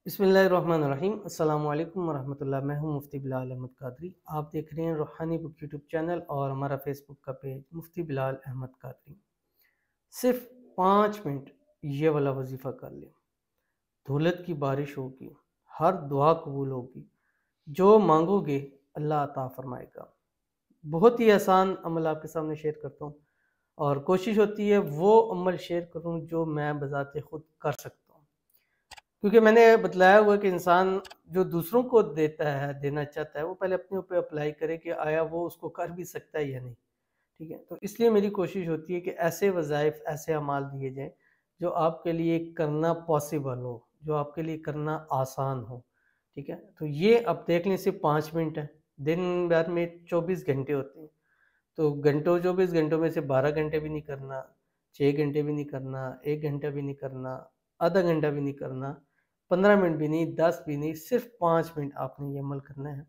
بسم اللہ الرحمن الرحیم۔ السلام علیکم ورحمۃ اللہ۔ میں ہوں مفتی بلال احمد قادری۔ آپ دیکھ رہے ہیں روحانی بک یوٹیوب چینل اور ہمارا فیس بک کا پیج مفتی بلال احمد قادری۔ صرف 5 منٹ یہ والا وظیفہ کر لیں، دولت کی بارش ہوگی، ہر دعا قبول ہوگی، جو مانگو گے اللہ عطا فرمائے گا۔ بہت ہی آسان عمل آپ کے سامنے شیئر کرتا ہوں، اور کوشش ہوتی ہے وہ عمل شیئر کروں جو میں بذات خود کر سکتا ہوں، کیونکہ میں نے بتلایا ہوا کہ انسان جو دوسروں کو دینا چاہتا ہے وہ پہلے اپنے اوپر اپلائی کرے کہ آیا وہ اس کو کر بھی سکتا ہے یا نہیں۔ ٹھیک ہے، تو اس لیے میری کوشش ہوتی ہے کہ ایسے وظائف، ایسے اعمال دیے جائیں جو آپ کے لیے کرنا پاسبل ہو، جو آپ کے لیے کرنا آسان ہو۔ ٹھیک ہے، تو یہ اب دیکھ لیں صرف 5 منٹ ہے۔ دن بھر میں 24 گھنٹے ہوتے ہیں، تو 24 گھنٹوں میں سے 12 گھنٹے بھی نہیں کرنا، 6 گھنٹے بھی نہیں کرنا، 1 گھنٹہ بھی نہیں کرنا، آدھا گھنٹہ بھی نہیں کرنا، 15 منٹ بھی نہیں، 10 بھی نہیں، صرف 5 منٹ آپ نے یہ عمل کرنا ہے۔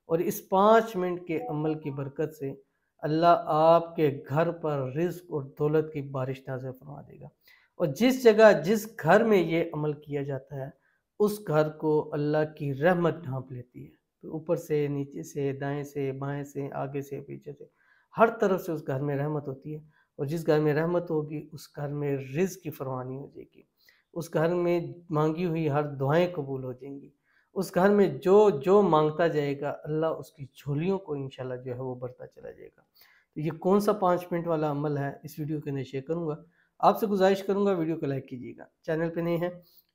اور اس 5 منٹ کے عمل کی برکت سے اللہ آپ کے گھر پر رزق اور دولت کی بارش نازل فرما دے گا۔ اور جس جگہ، جس گھر میں یہ عمل کیا جاتا ہے اس گھر کو اللہ کی رحمت ڈھانپ لیتی ہے، تو اوپر سے، نیچے سے، دائیں سے، بائیں سے، آگے سے، پیچھے سے، ہر طرف سے اس گھر میں رحمت ہوتی ہے۔ اور جس گھر میں رحمت ہوگی اس گھر میں رزق کی فراوانی ہو جائے گی، اس گھر میں مانگی ہوئی ہر دعائیں قبول ہو جائیں گی، اس گھر میں جو جو مانگتا جائے گا اللہ اس کی جھولیوں کو انشاءاللہ جو ہے وہ بڑھتا چلا جائے گا۔ تو یہ کون سا 5 منٹ والا عمل ہے اس ویڈیو کے اندر شیئر کروں گا۔ آپ سے گزارش کروں گا ویڈیو کو لائک کیجیے گا، چینل پہ نہیں ہے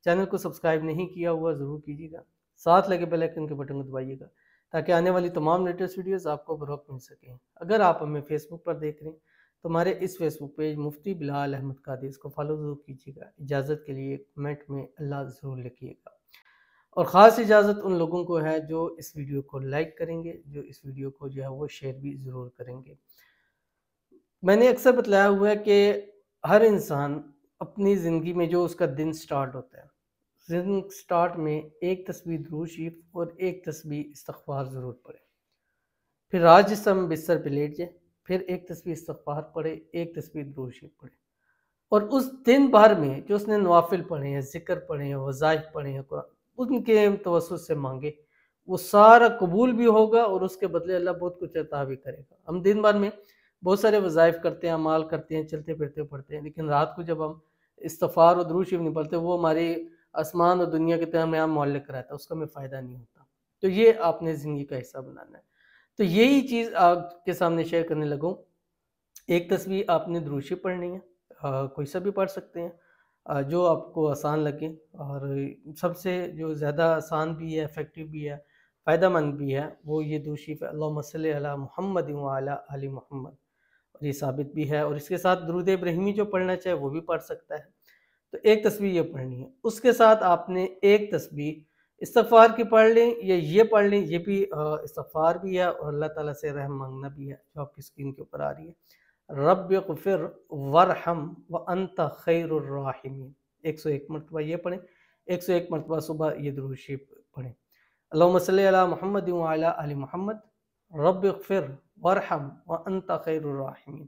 چینل کو سبسکرائب نہیں کیا ہوا ضرور کیجیے گا، ساتھ لگے بیل آئیکن کے بٹن کو دبائیے گا تاکہ آنے والی تمام لیٹسٹ ویڈیوز آپ کو بروقت مل سکیں۔ اگر آپ ہمیں فیس بک پر دیکھ رہے ہیں تو ہمارے اس فیس بک پیج مفتی بلال احمد قادری، اس کو فالو ضرور کیجیے گا۔ اجازت کے لیے کمنٹ میں اللہ ضرور لکھیے گا، اور خاص اجازت ان لوگوں کو ہے جو اس ویڈیو کو لائک کریں گے، جو اس ویڈیو کو جو ہے وہ شیئر بھی ضرور کریں گے۔ میں نے اکثر بتلایا ہوا ہے کہ ہر انسان اپنی زندگی میں جو اس کا دن سٹارٹ ہوتا ہے، دن سٹارٹ میں ایک تسبیح درود شریف اور ایک تسبیح استغفار ضرور پڑھے، پھر رات جس ہم بستر پہ لیٹ جائیں پھر ایک تسبیح استغفار پڑھے، ایک تسبیح درود شریف پڑھے، اور اس دن بھر میں جو اس نے نوافل پڑھے ہیں، ذکر پڑھے ہیں، وظائف پڑھے ہیں، قرآن، ان کے توسط سے مانگے، وہ سارا قبول بھی ہوگا اور اس کے بدلے اللہ بہت کچھ عطا بھی کرے گا۔ ہم دن بھر میں بہت سارے وظائف کرتے ہیں، اعمال کرتے ہیں، چلتے پھرتے پڑھتے ہیں، لیکن رات کو جب ہم استغفار اور درود شریف نہیں پڑھتے وہ ہماری آسمان اور دنیا کے درمیان معلق رہتا ہے، اس کا ہمیں فائدہ نہیں ہوتا۔ تو یہ آپ نے زندگی کا حصہ بنانا ہے۔ تو یہی چیز آپ کے سامنے شیئر کرنے لگوں۔ ایک تسبیح آپ نے درود شریف پڑھنی ہے، کوئی سا بھی پڑھ سکتے ہیں، جو آپ کو آسان لگے، اور سب سے جو زیادہ آسان بھی ہے، افیکٹو بھی ہے، فائدہ مند بھی ہے، وہ یہ درود شریف ہے، اللہم صلی علی محمد وعلی آل محمد، اور یہ ثابت بھی ہے۔ اور اس کے ساتھ درود ابراہیمی جو پڑھنا چاہے وہ بھی پڑھ سکتا ہے۔ تو ایک تسبیح یہ پڑھنی ہے، اس کے ساتھ آپ نے ایک تسبیح استغفار کی پڑھ لیں یا یہ پڑھ لیں، یہ بھی استغفار بھی ہے اور اللہ تعالیٰ سے رحم مانگنا بھی ہے، جو آپ کی اسکرین کے اوپر آ رہی ہے، رب اغفر وارحم وانت خیر الراحمین۔ 101 مرتبہ یہ پڑھیں، 101 مرتبہ صبح یہ درود شریف پڑھیں، اللہم صلی علی محمد وعلی آل محمد، رب اغفر وارحم وانت خیر الراحمین۔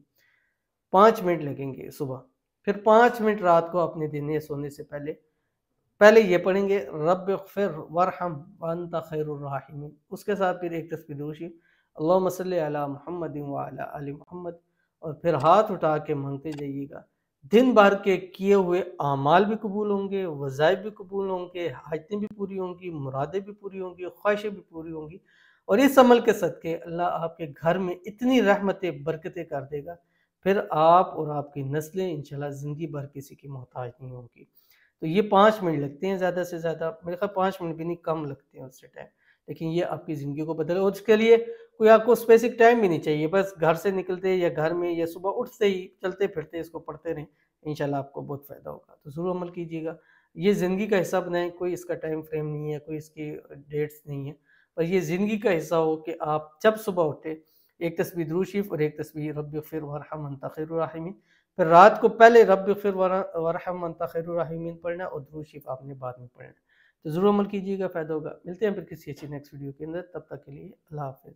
5 منٹ لگیں گے صبح، پھر 5 منٹ رات کو اپنے دینے سونے سے پہلے یہ پڑھیں گے، رب اغفر وارحم وانت خیر الراحمین۔ اس کے ساتھ پھر ایک تسبیح درود شریف، اللہم صلی علی محمد وعلی آل محمد، اور پھر ہاتھ اٹھا کے مانگتے جائیے گا۔ دن بھر کے کیے ہوئے اعمال بھی قبول ہوں گے، وظائف بھی قبول ہوں گے، حاجتیں بھی پوری ہوں گی، مرادیں بھی پوری ہوں گی، خواہشیں بھی پوری ہوں گی، اور اس عمل کے صدقے اللہ آپ کے گھر میں اتنی رحمتیں، برکتیں کر دے گا، پھر آپ اور آپ کی نسلیں انشاءاللہ زندگی بھر کسی کی محتاج نہیں ہوں گی۔ تو یہ 5 منٹ لگتے ہیں زیادہ سے زیادہ، میرے خیال 5 منٹ بھی نہیں، کم لگتے ہیں اس سے ٹائم، لیکن یہ آپ کی زندگی کو بدلے، اور اس کے لیے کوئی آپ کو اسپیسک ٹائم بھی نہیں چاہیے، بس گھر سے نکلتے یا گھر میں یا صبح اٹھتے ہی چلتے پھرتے اس کو پڑھتے رہیں، انشاءاللہ آپ کو بہت فائدہ ہوگا۔ تو ضرور عمل کیجیے گا، یہ زندگی کا حصہ بنائیں، کوئی اس کا ٹائم فریم نہیں ہے، کوئی اس کی ڈیٹس نہیں ہے، پر یہ زندگی کا حصہ ہو کہ آپ جب صبح اٹھے ایک تسبیح درود شریف اور ایک تسبیح رب اغفر وارحم انت خیر الراحمین، پھر رات کو پہلے رب اغفر وارحم انت خیر الراحمین پڑھنا، اور درود شریف آپ نے بعد میں پڑھنا۔ تو ضرور عمل کیجیے گا، فائدہ ہوگا۔ ملتے ہیں پھر کسی اچھی نیکسٹ ویڈیو کے اندر، تب تک کے لیے اللہ حافظ۔